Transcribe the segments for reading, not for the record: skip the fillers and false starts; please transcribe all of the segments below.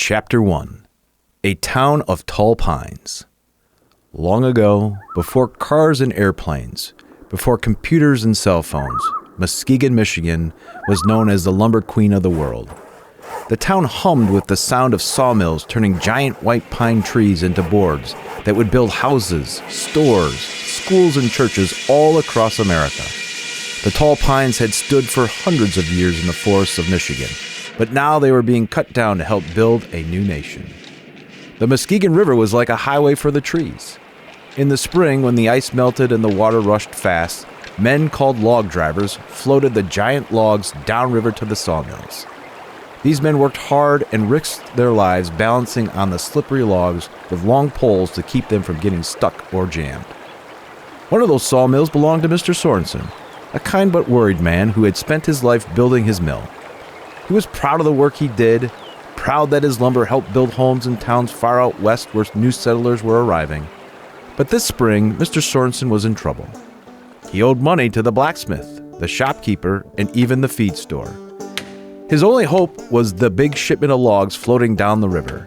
Chapter 1. A Town of Tall Pines. Long ago, before cars and airplanes, before computers and cell phones, Muskegon, Michigan was known as the lumber queen of the world. The town hummed with the sound of sawmills turning giant white pine trees into boards that would build houses, stores, schools, and churches all across America. The tall pines had stood for hundreds of years in the forests of Michigan, but now they were being cut down to help build a new nation. The Muskegon River was like a highway for the trees. In the spring, when the ice melted and the water rushed fast, men called log drivers floated the giant logs downriver to the sawmills. These men worked hard and risked their lives balancing on the slippery logs with long poles to keep them from getting stuck or jammed. One of those sawmills belonged to Mr. Sorensen, a kind but worried man who had spent his life building his mill. He was proud of the work he did, proud that his lumber helped build homes in towns far out west where new settlers were arriving. But this spring, Mr. Sorensen was in trouble. He owed money to the blacksmith, the shopkeeper, and even the feed store. His only hope was the big shipment of logs floating down the river.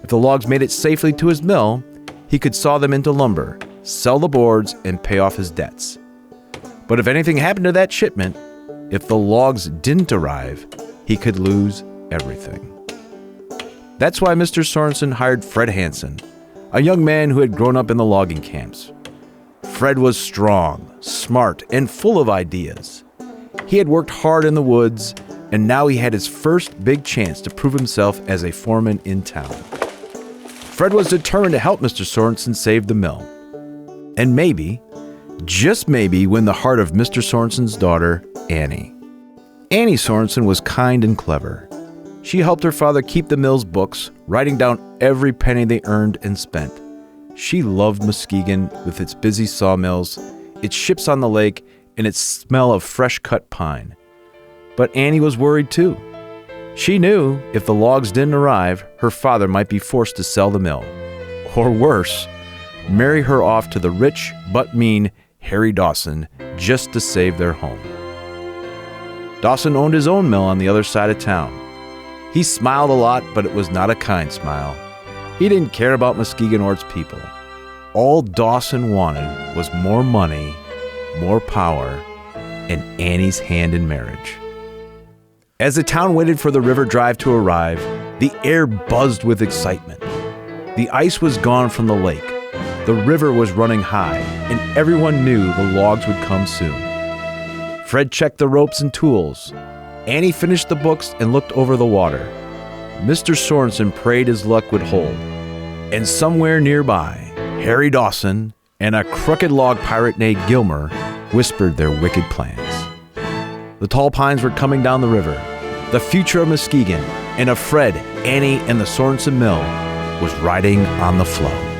If the logs made it safely to his mill, he could saw them into lumber, sell the boards, and pay off his debts. But if anything happened to that shipment, if the logs didn't arrive, he could lose everything. That's why Mr. Sorensen hired Fred Hansen, a young man who had grown up in the logging camps. Fred was strong, smart, and full of ideas. He had worked hard in the woods, and now he had his first big chance to prove himself as a foreman in town. Fred was determined to help Mr. Sorensen save the mill. And maybe, just maybe, win the heart of Mr. Sorensen's daughter, Annie. Annie Sorensen was kind and clever. She helped her father keep the mill's books, writing down every penny they earned and spent. She loved Muskegon with its busy sawmills, its ships on the lake, and its smell of fresh-cut pine. But Annie was worried too. She knew if the logs didn't arrive, her father might be forced to sell the mill. Or worse, marry her off to the rich but mean Harry Dawson just to save their home. Dawson owned his own mill on the other side of town. He smiled a lot, but it was not a kind smile. He didn't care about Muskegon or its people. All Dawson wanted was more money, more power, and Annie's hand in marriage. As the town waited for the river drive to arrive, the air buzzed with excitement. The ice was gone from the lake. The river was running high, and everyone knew the logs would come soon. Fred checked the ropes and tools. Annie finished the books and looked over the water. Mr. Sorensen prayed his luck would hold. And somewhere nearby, Harry Dawson and a crooked log pirate named Gilmer whispered their wicked plans. The tall pines were coming down the river. The future of Muskegon and of Fred, Annie, and the Sorensen mill was riding on the flow.